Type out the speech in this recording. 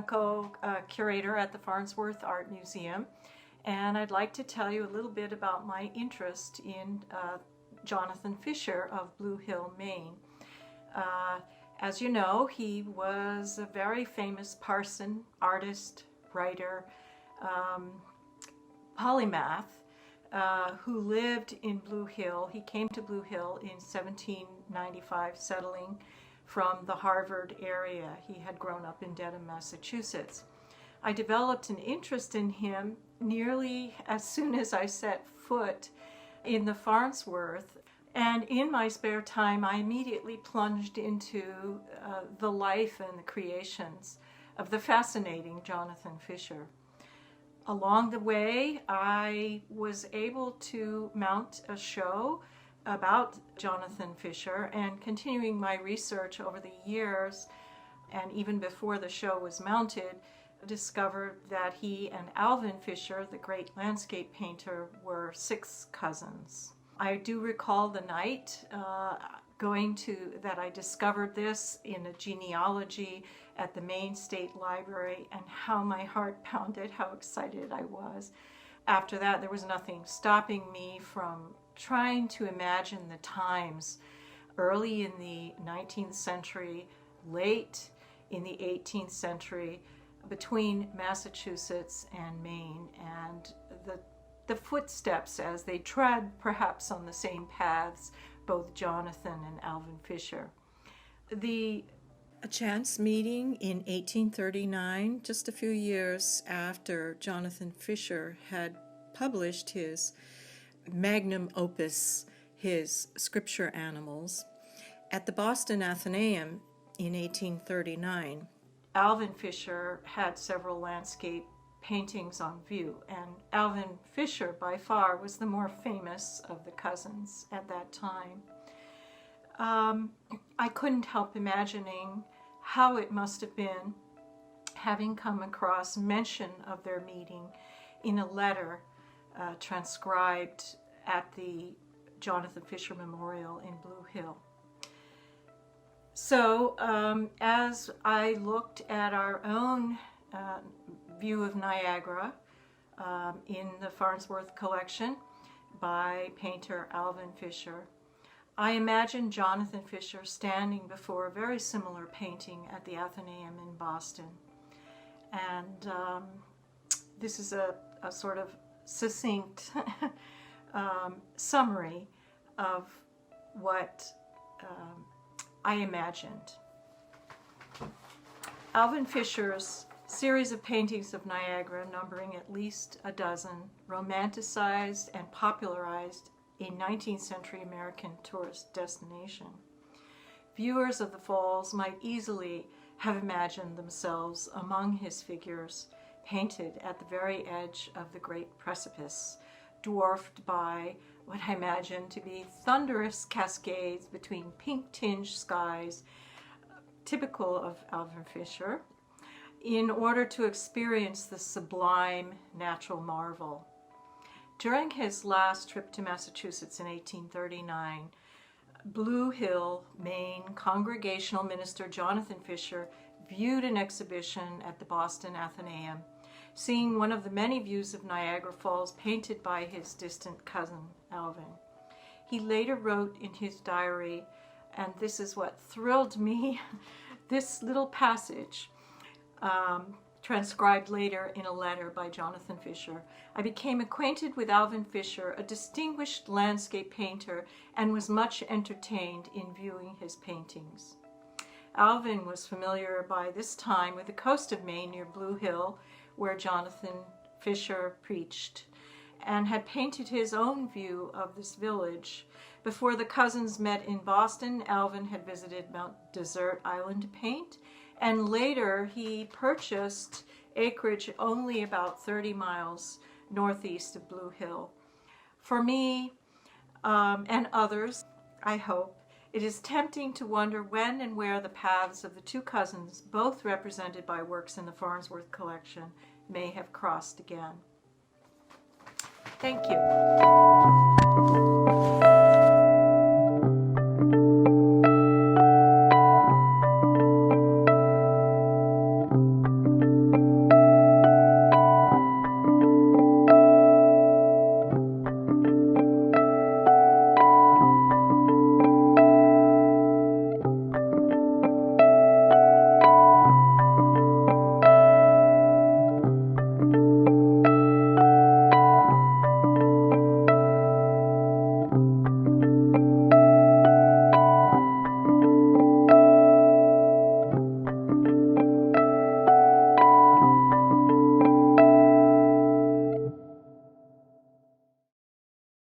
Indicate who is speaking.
Speaker 1: Bianco, curator at the Farnsworth Art Museum, and I'd like to tell you a little bit about my interest in Jonathan Fisher of Blue Hill, Maine. As you know, he was a very famous parson, artist, writer, polymath, who lived in Blue Hill. He came to Blue Hill in 1795, settling from the Harvard area. He had grown up in Dedham, Massachusetts. I developed an interest in him nearly as soon as I set foot in the Farnsworth, and in my spare time I immediately plunged into the life and the creations of the fascinating Jonathan Fisher. Along the way, I was able to mount a show about Jonathan Fisher, and continuing my research over the years, and even before the show was mounted, discovered that he and Alvan Fisher, the great landscape painter, were 6 cousins. I do recall the night that I discovered this in a genealogy at the Maine State Library, and how my heart pounded, how excited I was. After that, there was nothing stopping me from trying to imagine the times early in the 19th century, late in the 18th century, between Massachusetts and Maine, and the footsteps as they tread perhaps on the same paths, both Jonathan and Alvan Fisher. A chance meeting in 1839, just a few years after Jonathan Fisher had published his magnum opus, his Scripture Animals, at the Boston Athenaeum in 1839. Alvan Fisher had several landscape paintings on view, and Alvan Fisher by far was the more famous of the cousins at that time. I couldn't help imagining how it must have been, having come across mention of their meeting in a letter transcribed at the Jonathan Fisher Memorial in Blue Hill. So as I looked at our own view of Niagara in the Farnsworth collection by painter Alvan Fisher, I imagined Jonathan Fisher standing before a very similar painting at the Athenaeum in Boston. And this is a sort of succinct summary of what I imagined. Alvan Fisher's series of paintings of Niagara, numbering at least a dozen, romanticized and popularized a 19th century American tourist destination. Viewers of the falls might easily have imagined themselves among his figures, painted at the very edge of the great precipice, dwarfed by what I imagine to be thunderous cascades between pink-tinged skies, typical of Alvan Fisher, in order to experience the sublime natural marvel. During his last trip to Massachusetts in 1839, Blue Hill, Maine Congregational Minister Jonathan Fisher viewed an exhibition at the Boston Athenaeum, seeing one of the many views of Niagara Falls painted by his distant cousin, Alvan. He later wrote in his diary, and this is what thrilled me, this little passage, transcribed later in a letter by Jonathan Fisher. I became acquainted with Alvan Fisher, a distinguished landscape painter, and was much entertained in viewing his paintings. Alvan was familiar by this time with the coast of Maine near Blue Hill, where Jonathan Fisher preached, and had painted his own view of this village. Before the cousins met in Boston, Alvan had visited Mount Desert Island to paint, and later he purchased acreage only about 30 miles northeast of Blue Hill. For me and others, I hope, it is tempting to wonder when and where the paths of the 2 cousins, both represented by works in the Farnsworth collection, may have crossed again. Thank you.